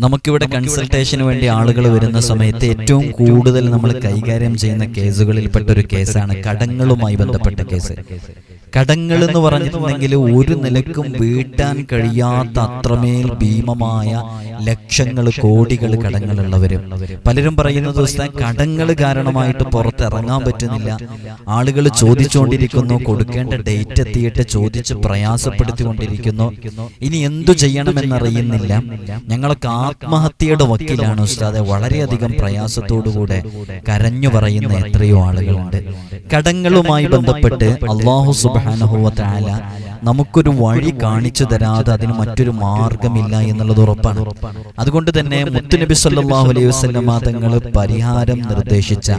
നമുക്കിവിടെ കൺസൾട്ടേഷന് വേണ്ടി ആളുകൾ വരുന്ന സമയത്ത് ഏറ്റവും കൂടുതൽ നമ്മൾ കൈകാര്യം ചെയ്യുന്ന കേസുകളിൽപ്പെട്ട ഒരു കേസാണ് കടങ്ങളുമായി ബന്ധപ്പെട്ട കേസ്. കടങ്ങൾ എന്ന് പറഞ്ഞിട്ടുണ്ടെങ്കിൽ ഒരു നിലക്കും വീട്ടാൻ കഴിയാത്ത അത്രമേൽ ഭീമമായ ലക്ഷങ്ങൾ കോടികൾ കടങ്ങളുള്ളവരും. പലരും പറയുന്നത് കടങ്ങൾ കാരണമായിട്ട് പുറത്തിറങ്ങാൻ പറ്റുന്നില്ല, ആളുകൾ ചോദിച്ചുകൊണ്ടിരിക്കുന്നു, കൊടുക്കേണ്ട ഡേറ്റ് എത്തിയിട്ട് ചോദിച്ച് പ്രയാസപ്പെടുത്തിക്കൊണ്ടിരിക്കുന്നു, ഇനി എന്തു ചെയ്യണമെന്നറിയുന്നില്ല, ഞങ്ങളൊക്കെ ആത്മഹത്യയുടെ വക്കീലാണ് ഉസ്താദെ, വളരെയധികം പ്രയാസത്തോടുകൂടെ കരഞ്ഞു പറയുന്ന എത്രയോ ആളുകളുണ്ട്. കടങ്ങളുമായി ബന്ധപ്പെട്ട് അല്ലാഹു സുബ്ഹാനഹു വ തആല നമുക്കൊരു വഴി കാണിച്ചു തരാതെ അതിന് മറ്റൊരു മാർഗമില്ല എന്നുള്ളത് ഉറപ്പാണ്. അതുകൊണ്ട് തന്നെ മുത്തുനബി സല്ലല്ലാഹു അലൈഹി വസല്ലം തങ്ങൾ പരിഹാരം നിർദ്ദേശിച്ച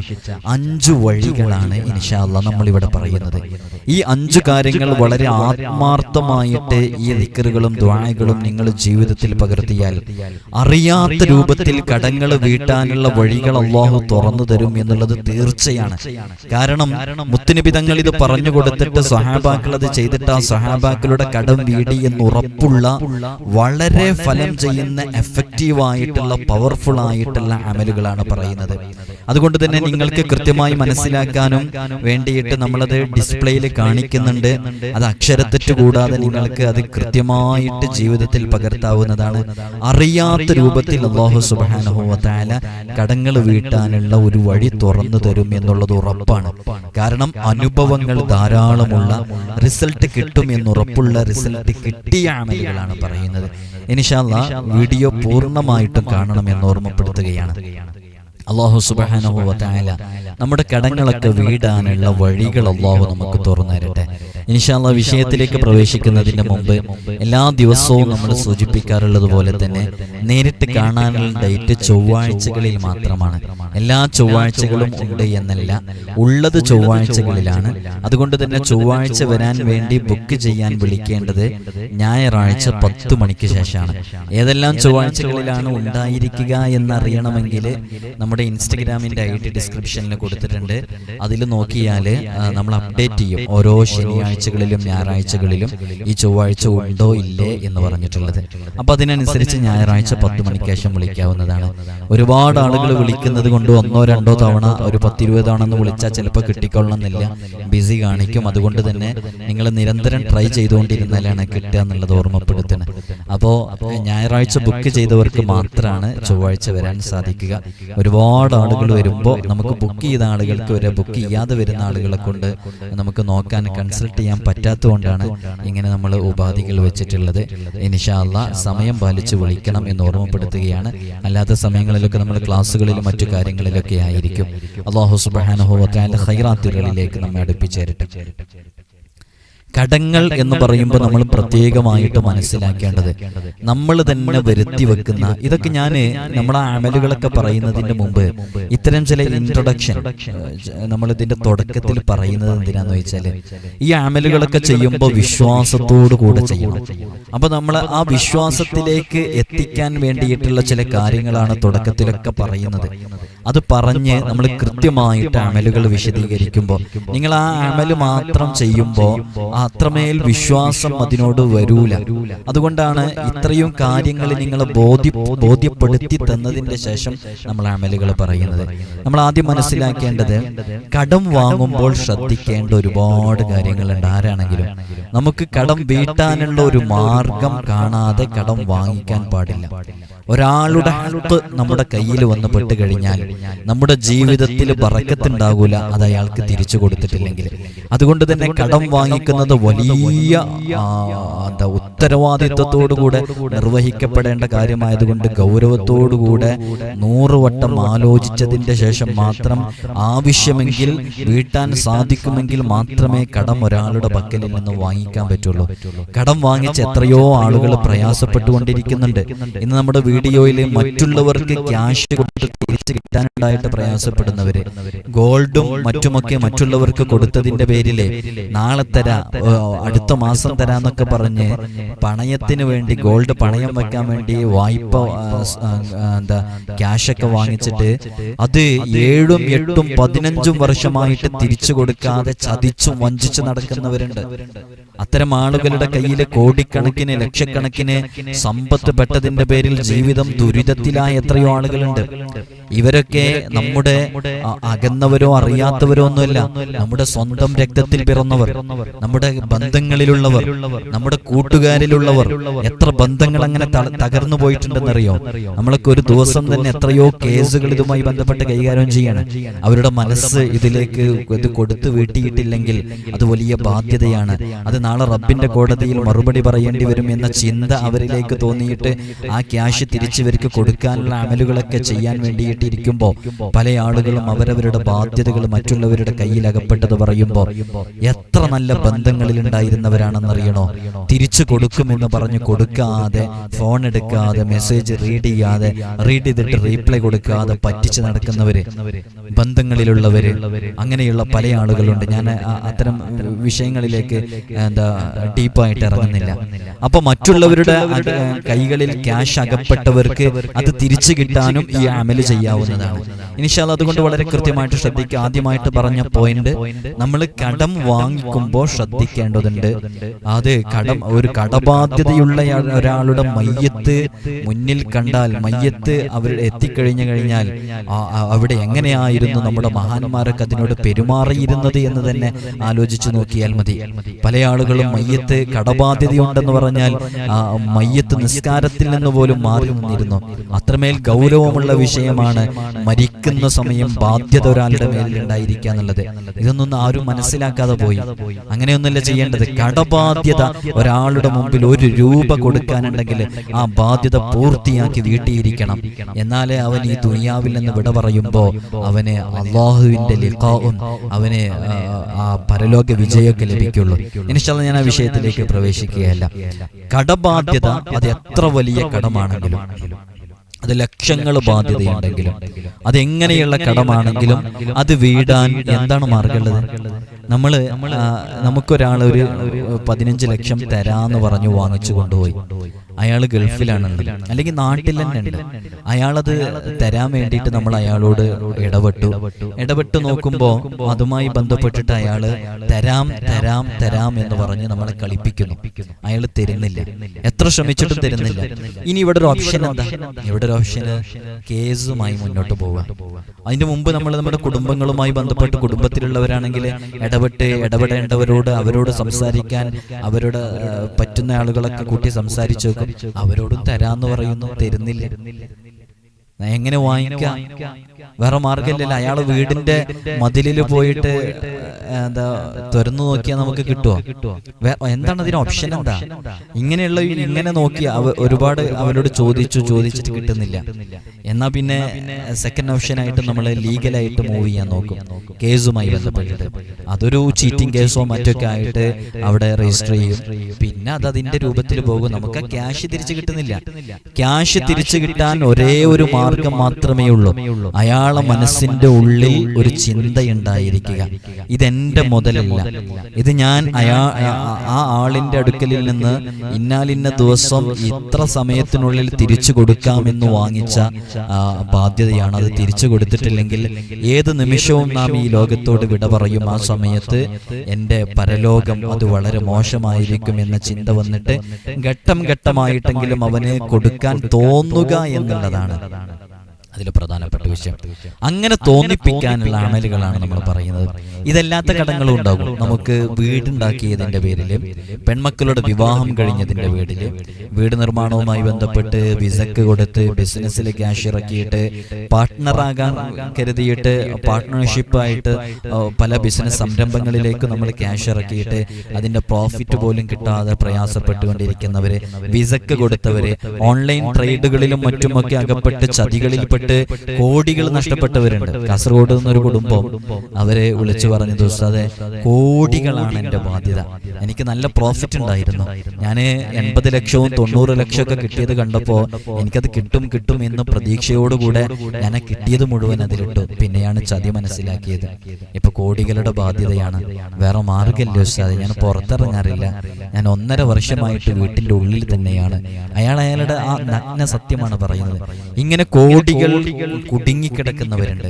5 വഴികളാണ് ഇൻഷാ അല്ലാഹ് നമ്മളിവിടെ പറയുന്നത്. ഈ 5 കാര്യങ്ങൾ വളരെ ആത്മാർത്ഥമായിട്ട് ഈ ദിക്റുകളും ദുആകളും നിങ്ങൾ ജീവിതത്തിൽ പകർത്തിയാൽ അറിയാത്ത രൂപത്തിൽ കടങ്ങൾ വീട്ടാനുള്ള വഴികൾ അല്ലാഹു തുറന്നു തരും എന്നുള്ളത് തീർച്ചയാണ്. കാരണം മുത്തുനബി തങ്ങൾ ഇത് പറഞ്ഞു കൊടുത്തിട്ട് സ്വഹാബാക്കൾ അത് ചെയ്തിട്ട് ആ സ്വഹാബാക്കളുടെ കടം വീടി എന്ന് ഉറപ്പുള്ള വളരെ ഫലം ചെയ്യുന്ന എഫക്റ്റീവ് ആയിട്ടുള്ള പവർഫുൾ ആയിട്ടുള്ള അമലുകളാണ് പറയുന്നത്. അതുകൊണ്ട് തന്നെ നിങ്ങൾക്ക് കൃത്യമായി മനസ്സിലാക്കാനും വേണ്ടിയിട്ട് നമ്മളത് ഡിസ്പ്ലേയിൽ കാണിക്കുന്നുണ്ട്. അത് അക്ഷരത്തെറ്റ് കൂടാതെ നിങ്ങൾക്ക് അത് കൃത്യമായിട്ട് ജീവിതത്തിൽ പകർത്താവുന്നതാണ്. അറിയാത്ത രൂപത്തിൽ അല്ലാഹു സുബ്ഹാനഹു വ തആല കടങ്ങൾ വീട്ടാനുള്ള ഒരു വഴി തുറന്നു തരും എന്നുള്ളത് ഉറപ്പാണ്. കാരണം അനുഭവങ്ങൾ ധാരാളമുള്ള, റിസൾട്ട് കിട്ടും എന്നുറപ്പുള്ള, റിസൾട്ട് കിട്ടിയ അമലുകളാണ് പറയുന്നത്. ഇൻഷാ അല്ലാഹ് വീഡിയോ പൂർണ്ണമായിട്ടും കാണണമെന്ന് ഓർമ്മപ്പെടുത്തുകയാണ്. അല്ലാഹു സുബ്ഹാനഹു വ തആല നമ്മുടെ കടങ്ങളൊക്കെ വീടാനുള്ള വഴികൾ അല്ലാഹു നമുക്ക് തുറന്നു തരട്ടെ. ഇൻഷാ അല്ലാഹ് വിഷയത്തിലേക്ക് പ്രവേശിക്കുന്നതിന് മുമ്പ് എല്ലാ ദിവസവും നമ്മൾ സൂചിപ്പിക്കാറുള്ളത് പോലെ തന്നെ നേരിട്ട് കാണാനുള്ള ഡേറ്റ് ചൊവ്വാഴ്ചകളിൽ മാത്രമാണ്. എല്ലാ ചൊവ്വാഴ്ചകളും ഉണ്ട് എന്നല്ല, ഉള്ളത് ചൊവ്വാഴ്ചകളിലാണ്. അതുകൊണ്ട് തന്നെ ചൊവ്വാഴ്ച വരാൻ വേണ്ടി ബുക്ക് ചെയ്യാൻ വിളിക്കേണ്ടത് ഞായറാഴ്ച 10 മണിക്ക് ശേഷമാണ്. ഏതെല്ലാം ചൊവ്വാഴ്ചകളിലാണ് ഉണ്ടായിരിക്കുക എന്നറിയണമെങ്കിൽ നമ്മുടെ ഇൻസ്റ്റഗ്രാമിന്റെ ID ഡിസ്ക്രിപ്ഷനിൽ കൊടുത്തിട്ടുണ്ട്. അതിൽ നോക്കിയാൽ നമ്മൾ അപ്ഡേറ്റ് ചെയ്യും ഓരോ ശനിയാഴ്ചകളിലും ഞായറാഴ്ചകളിലും ഈ ചൊവ്വാഴ്ച ഉണ്ടോ ഇല്ലേ എന്ന് പറഞ്ഞിട്ടുള്ളത്. അപ്പൊ അതിനനുസരിച്ച് ഞായറാഴ്ച 10 മണിക്ക് ശേഷം വിളിക്കാവുന്നതാണ്. ഒരുപാട് ആളുകൾ വിളിക്കുന്നത് കൊണ്ട് 1-2 തവണ ഒരു 10-20 തവണ എന്ന് വിളിച്ചാൽ ചിലപ്പോൾ കിട്ടിക്കൊള്ളണമെന്നില്ല, ബിസി കാണിക്കും. അതുകൊണ്ട് തന്നെ നിങ്ങൾ നിരന്തരം ട്രൈ ചെയ്തുകൊണ്ടിരുന്നാലാണ് കിട്ടുക എന്നുള്ളത് ഓർമ്മപ്പെടുത്തുന്നത്. അപ്പോൾ ഞായറാഴ്ച ബുക്ക് ചെയ്തവർക്ക് മാത്രമാണ് ചൊവ്വാഴ്ച വരാൻ സാധിക്കുക. ഒരുപാട് ആളുകൾ വരുമ്പോൾ നമുക്ക് ബുക്ക് ചെയ്ത ആളുകൾക്ക് വരെ ബുക്ക് ചെയ്യാതെ വരുന്ന ആളുകളെ കൊണ്ട് നമുക്ക് നോക്കാൻ കൺസൾട്ട് ചെയ്യാൻ പറ്റാത്തതുകൊണ്ടാണ് ഇങ്ങനെ നമ്മൾ ഉപാധികൾ വെച്ചിട്ടുള്ളത്. ഇൻഷാ അല്ലാഹ് സമയം പാലിച്ച് വിളിക്കണം എന്ന് ഓർമ്മപ്പെടുത്തുകയാണ്. അല്ലാത്ത സമയങ്ങളിലൊക്കെ നമ്മൾ ക്ലാസ്സുകളിലും മറ്റു കാര്യങ്ങളിലൊക്കെ ആയിരിക്കും. അല്ലാഹു സുബ്ഹാനഹു വ തആല ഖൈറാത്തുകളിലേക്ക് നമ്മെ അടുപ്പിച്ചേരട്ടെ. കടങ്ങൾ എന്ന് പറയുമ്പോൾ നമ്മൾ പ്രത്യേകമായിട്ട് മനസ്സിലാക്കേണ്ടത് നമ്മൾ തന്നെ വരുത്തി വെക്കുന്ന, ഇതൊക്കെ ഞാൻ നമ്മളെ അമലുകളൊക്കെ പറയുന്നതിന് മുമ്പ് ഇത്തരം ചില ഇൻട്രൊഡക്ഷൻ നമ്മൾ ഇതിന്റെ തുടക്കത്തിൽ പറയുന്നത് എന്തിനാന്ന് വെച്ചാൽ ഈ അമലുകളൊക്കെ ചെയ്യുമ്പോൾ വിശ്വാസത്തോടു കൂടെ ചെയ്യണം. അപ്പൊ നമ്മൾ ആ വിശ്വാസത്തിലേക്ക് എത്തിക്കാൻ വേണ്ടിയിട്ടുള്ള ചില കാര്യങ്ങളാണ് തുടക്കത്തിലൊക്കെ പറയുന്നത്. അത് പറഞ്ഞ് നമ്മൾ കൃത്യമായിട്ട് അമലുകൾ വിശദീകരിക്കുമ്പോൾ നിങ്ങൾ ആ അമല് മാത്രം ചെയ്യുമ്പോൾ അത്രമേൽ വിശ്വാസം അതിനോട് വരൂല. അതുകൊണ്ടാണ് ഇത്രയും കാര്യങ്ങൾ നിങ്ങളെ ബോധ്യപ്പെടുത്തി തന്നതിന്റെ ശേഷം നമ്മൾ അമലുകൾ പറയുന്നത്. നമ്മൾ ആദ്യം മനസ്സിലാക്കേണ്ടത് കടം വാങ്ങുമ്പോൾ ശ്രദ്ധിക്കേണ്ട ഒരുപാട് കാര്യങ്ങളുണ്ട്. ആരാണെങ്കിലും നമുക്ക് കടം വീട്ടാനുള്ള ഒരു മാർഗം കാണാതെ കടം വാങ്ങിക്കാൻ പാടില്ല. ഒരാളുടെ ഹക്ക് നമ്മുടെ കയ്യിൽ വന്ന് പെട്ട് കഴിഞ്ഞാൽ നമ്മുടെ ജീവിതത്തിൽ ബറക്കത്തുണ്ടാകൂല, അത് അയാൾക്ക് തിരിച്ചു കൊടുത്തിട്ടില്ലെങ്കിൽ. അതുകൊണ്ട് തന്നെ കടം വാങ്ങിക്കുന്നത് വലിയ ഉത്തരവാദിത്വത്തോടുകൂടെ നിർവഹിക്കപ്പെടേണ്ട കാര്യമായതുകൊണ്ട് ഗൗരവത്തോടുകൂടെ 100 വട്ടം ആലോചിച്ചതിന്റെ ശേഷം മാത്രം, ആവശ്യമെങ്കിൽ വീട്ടാൻ സാധിക്കുമെങ്കിൽ മാത്രമേ കടം ഒരാളുടെ പക്കലിൽ നിന്ന് വാങ്ങിക്കാൻ പറ്റുള്ളൂ. കടം വാങ്ങിച്ച് എത്രയോ ആളുകൾ പ്രയാസപ്പെട്ടുകൊണ്ടിരിക്കുന്നുണ്ട്. ഇന്ന് നമ്മുടെ വീഡിയോയിൽ മറ്റുള്ളവർക്ക് ക്യാഷ് കൊടുത്ത് തിരിച്ചു കിട്ടാനുണ്ടായിട്ട് പ്രയാസപ്പെടുന്നവര്, ഗോൾഡും മറ്റുമൊക്കെ മറ്റുള്ളവർക്ക് കൊടുത്തതിന്റെ പേരില് നാളെ തരാ, അടുത്ത മാസം തരാന്നൊക്കെ പറഞ്ഞ് പണയത്തിന് വേണ്ടി, ഗോൾഡ് പണയം വെക്കാൻ വേണ്ടി വായ്പ ക്യാഷൊക്കെ വാങ്ങിച്ചിട്ട് അത് 7, 8, 15 വർഷമായിട്ട് തിരിച്ചു കൊടുക്കാതെ ചതിച്ചും വഞ്ചിച്ചു നടക്കുന്നവരുണ്ട്. അത്തരം ആളുകളുടെ കയ്യിൽ കോടിക്കണക്കിന് ലക്ഷക്കണക്കിന് സമ്പത്ത് പെട്ടതിന്റെ പേരിൽ ജീവിതം ജീവിതം ദുരിതത്തിലായ എത്രയോ ആളുകളുണ്ട്. ഇവരൊക്കെ നമ്മുടെ അകന്നവരോ അറിയാത്തവരോ ഒന്നുമല്ല, നമ്മുടെ സ്വന്തം രക്തത്തിൽ പിറന്നവർ, നമ്മുടെ ബന്ധങ്ങളിലുള്ളവർ, നമ്മുടെ കൂട്ടുകാരിലുള്ളവർ. എത്ര ബന്ധങ്ങൾ അങ്ങനെ തകർന്നു പോയിട്ടുണ്ടെന്നറിയോ? നമ്മളൊക്കെ ഒരു ദിവസം തന്നെ എത്രയോ കേസുകൾ ഇതുമായി ബന്ധപ്പെട്ട് കൈകാര്യം ചെയ്യണം. അവരുടെ മനസ്സ് ഇതിലേക്ക് ഇത് കൊടുത്തു വീട്ടിയിട്ടില്ലെങ്കിൽ അത് വലിയ ബാധ്യതയാണ്. അത് നാളെ റബ്ബിന്റെ കോടതിയിൽ മറുപടി പറയേണ്ടി വരും എന്ന ചിന്ത അവരിലേക്ക് തോന്നിയിട്ട് ആ ക്യാഷ് തിരിച്ചിവർക്ക് കൊടുക്കാനുള്ള അമലുകളൊക്കെ ചെയ്യാൻ വേണ്ടിയിട്ടിരിക്കുമ്പോൾ പല ആളുകളും അവരവരുടെ ബാധ്യതകൾ മറ്റുള്ളവരുടെ കയ്യിൽ അകപ്പെട്ടത് പറയുമ്പോൾ എത്ര നല്ല ബന്ധങ്ങളിൽ ഉണ്ടായിരുന്നവരാണെന്നറിയണോ? തിരിച്ചു കൊടുക്കുമെന്ന് പറഞ്ഞു കൊടുക്കാതെ, ഫോൺ എടുക്കാതെ, മെസ്സേജ് റീഡ് ചെയ്തിട്ട് റീപ്ലൈ കൊടുക്കാതെ പറ്റിച്ച് നടക്കുന്നവര്, ബന്ധങ്ങളിലുള്ളവര്, അങ്ങനെയുള്ള പല ആളുകളുണ്ട്. ഞാൻ അത്തരം വിഷയങ്ങളിലേക്ക് ഡീപ്പായിട്ട് ഇറങ്ങുന്നില്ല. അപ്പൊ മറ്റുള്ളവരുടെ കൈകളിൽ ക്യാഷ് അകപ്പെട്ടവർക്ക് അത് തിരിച്ചു കിട്ടാനും ഈ അമല് ചെയ്യാവുന്നതാണ്. ഇൻഷാ അല്ലാഹ് അതുകൊണ്ട് വളരെ കൃത്യമായിട്ട് ശ്രദ്ധിക്കുക. ആദ്യമായിട്ട് പറഞ്ഞ പോയിന്റ്, നമ്മൾ കടം വാങ്ങിക്കുമ്പോൾ ശ്രദ്ധിക്കേണ്ടതുണ്ട്. അത് ഒരു കടബാധ്യതയുള്ള ഒരാളുടെ മയ്യത്ത് മുന്നിൽ കണ്ടാൽ, മയ്യത്ത് അവർ എത്തിക്കഴിഞ്ഞാൽ അവിടെ എങ്ങനെയായിരുന്നു നമ്മുടെ മഹാന്മാരൊക്കെ അതിനോട് പെരുമാറിയിരുന്നത് എന്ന് തന്നെ ആലോചിച്ചു നോക്കിയാൽ മതി. പല ആളുകളും മയ്യത്ത് കടബാധ്യതയുണ്ടെന്ന് പറഞ്ഞാൽ മയ്യത്ത് നിസ്കാരത്തിൽ നിന്ന് പോലും മാറി നിന്നിരുന്നു. അത്രമേൽ ഗൗരവമുള്ള വിഷയമാണ് മരിക്കുന്ന സമയം ബാധ്യത ഒരാളുടെ മേലിലുണ്ടായിരിക്കുക എന്നുള്ളത്. ഇതൊന്നും ആരും മനസ്സിലാക്കാതെ പോയി. അങ്ങനെയൊന്നുമല്ല ചെയ്യേണ്ടത്. കടബാധ്യത ഒരാളുടെ മുമ്പിൽ 1 രൂപ കൊടുക്കാനുണ്ടെങ്കിൽ ആ ബാധ്യത പൂർത്തിയാക്കി വീട്ടിയിരിക്കണം. എന്നാലേ അവൻ ഈ ദുനിയാവിൽ നിന്ന് വിട പറയുമ്പോൾ അവന് അല്ലാഹുവിന്റെ ലിഖാഉം അവന് ആ പരലോക വിജയമൊക്കെ ലഭിക്കുള്ളൂ. ഇൻഷാ അല്ലാഹ് ഞാൻ ആ വിഷയത്തിലേക്ക് പ്രവേശിക്കുകയല്ല. കടബാധ്യത അത് എത്ര വലിയ കടമാണെങ്കിലും, അത് ലക്ഷങ്ങൾ ബാധ്യതയുണ്ടെങ്കിലും, അതെങ്ങനെയുള്ള കടമാണെങ്കിലും അത് വീടാൻ എന്താണ് മാർഗമുള്ളത്? നമുക്കൊരാൾ ഒരു 15 ലക്ഷം തരാന്ന് പറഞ്ഞു വാങ്ങിച്ചു കൊണ്ടുപോയി. അയാൾ ഗൾഫിലാണെങ്കിൽ അല്ലെങ്കിൽ നാട്ടിൽ തന്നെ ഉണ്ട്. അയാളത് തരാൻ വേണ്ടിയിട്ട് നമ്മൾ അയാളോട് ഇടപെട്ട് നോക്കുമ്പോൾ അതുമായി ബന്ധപ്പെട്ടിട്ട് അയാള് തരാം എന്ന് പറഞ്ഞ് നമ്മളെ കളിപ്പിക്കുന്നു. അയാൾ തരുന്നില്ല, എത്ര ശ്രമിച്ചിട്ടും തരുന്നില്ല. ഇനി ഇവിടെ ഒരു ഓപ്ഷൻ എന്താ? ഇവിടെ ഒരു ഓപ്ഷന് കേസുമായി മുന്നോട്ട് പോവുക. അതിന്റെ മുമ്പ് നമ്മൾ നമ്മുടെ കുടുംബങ്ങളുമായി ബന്ധപ്പെട്ട്, കുടുംബത്തിലുള്ളവരാണെങ്കിൽ ഇടപെടേണ്ടവരോട്, അവരോട് സംസാരിക്കാൻ, അവരോട് പറ്റുന്ന ആളുകളൊക്കെ കൂട്ടി സംസാരിച്ചു നോക്കും. അവരോടും തരാന്ന് പറയുന്നു, തരുന്നില്ല. എങ്ങനെ വാങ്ങിക്കാം? വേറെ മാർഗമില്ലല്ലോ. അയാള് വീടിന്റെ മതിലിൽ പോയിട്ട് തുറന്നു നോക്കിയാൽ നമുക്ക് കിട്ടുമോ? എന്താണ് അതിന് ഓപ്ഷൻ? എന്താ? ഇങ്ങനെ നോക്കിയാ ഒരുപാട് അവരോട് ചോദിച്ചിട്ട് കിട്ടുന്നില്ല. എന്നാ പിന്നെ സെക്കൻഡ് ഓപ്ഷൻ ആയിട്ട് നമ്മൾ ലീഗലായിട്ട് മൂവ് ചെയ്യാൻ നോക്കും, കേസുമായി ബന്ധപ്പെട്ടിട്ട്. അതൊരു ചീറ്റിംഗ് കേസോ മറ്റൊക്കെ ആയിട്ട് അവിടെ രജിസ്റ്റർ ചെയ്യും. പിന്നെ അതിന്റെ രൂപത്തിൽ പോകും. നമുക്ക് ക്യാഷ് തിരിച്ചു കിട്ടുന്നില്ല. ക്യാഷ് തിരിച്ചു കിട്ടാൻ ഒരേ ഒരു മാർഗം മാത്രമേ ഉള്ളൂ. അയാളെ മനസ്സിന്റെ ഉള്ളിൽ ഒരു ചിന്തയുണ്ടായിരിക്കുക, ഇതെന്റെ മുതലല്ല, ഇത് ഞാൻ ആ ആളിന്റെ അടുക്കലിൽ നിന്ന് ഇന്നാലിന്ന ദിവസം ഇത്ര സമയത്തിനുള്ളിൽ തിരിച്ചു കൊടുക്കാമെന്ന് വാങ്ങിച്ച ബാധ്യതയാണ്. അത് തിരിച്ചു കൊടുത്തിട്ടില്ലെങ്കിൽ ഏത് നിമിഷവും നാം ഈ ലോകത്തോട് വിട പറയും. ആ സമയത്ത് എന്റെ പരലോകം അത് വളരെ മോശമായിരിക്കും എന്ന ചിന്ത വന്നിട്ട് ഘട്ടം ഘട്ടമായിട്ടെങ്കിലും അവന് കൊടുക്കാൻ തോന്നുക എന്നുള്ളതാണ് അതിൽ പ്രധാനപ്പെട്ട വിഷയം. അങ്ങനെ തോന്നിപ്പിക്കാനുള്ള അമലുകളാണ് നമ്മൾ പറയുന്നത്. ഇതല്ലാത്ത കടങ്ങളും ഉണ്ടാകും. നമുക്ക് വീടുണ്ടാക്കിയതിന്റെ പേരില്, പെൺമക്കളുടെ വിവാഹം കഴിഞ്ഞതിന്റെ പേരില്, വീട് നിർമ്മാണവുമായി ബന്ധപ്പെട്ട് വിസക്ക് കൊടുത്ത് ബിസിനസ്സിൽ ക്യാഷ് ഇറക്കിയിട്ട് പാർട്ട്ണറാകാൻ കരുതിയിട്ട് പാർട്ട്ണർഷിപ്പായിട്ട് പല ബിസിനസ് സംരംഭങ്ങളിലേക്ക് നമ്മൾ ക്യാഷ് ഇറക്കിയിട്ട് അതിന്റെ പ്രോഫിറ്റ് പോലും കിട്ടാതെ പ്രയാസപ്പെട്ടുകൊണ്ടിരിക്കുന്നവര്, വിസക്ക് കൊടുത്തവര്, ഓൺലൈൻ ട്രേഡുകളിലും മറ്റുമൊക്കെ അകപ്പെട്ട് ചതികളിൽപ്പെട്ട് കോടികൾ നഷ്ടപ്പെട്ടവരുണ്ട്. കാസർഗോഡ് നിന്നൊരു കുടുംബം അവരെ വിളിച്ചു പറഞ്ഞു, ഉസ്താദേ, കോടികളാണ് എന്റെ ബാധ്യത, എനിക്ക് നല്ല പ്രോഫിറ്റ് ഉണ്ടായിരുന്നു, ഞാൻ 80 ലക്ഷവും 90 ലക്ഷമൊക്കെ കിട്ടിയത് കണ്ടപ്പോ എനിക്കത് കിട്ടും എന്ന് പ്രതീക്ഷയോടുകൂടെ ഞാൻ കിട്ടിയത് മുഴുവൻ അതിലിട്ടു. പിന്നെയാണ് ചതി മനസ്സിലാക്കിയത്. ഇപ്പൊ കോടികളുടെ ബാധ്യതയാണ്. വേറെ മാർഗമില്ല ഉസ്താദേ, ഞാൻ പുറത്തിറങ്ങാറില്ല, ഞാൻ 1.5 വർഷമായിട്ട് വീട്ടിന്റെ ഉള്ളിൽ തന്നെയാണ്. അയാളുടെ ആ നഗ്ന സത്യമാണ് പറയുന്നത്. ഇങ്ങനെ കോടികൾ കുടുങ്ങിക്കിടക്കുന്നവരുണ്ട്.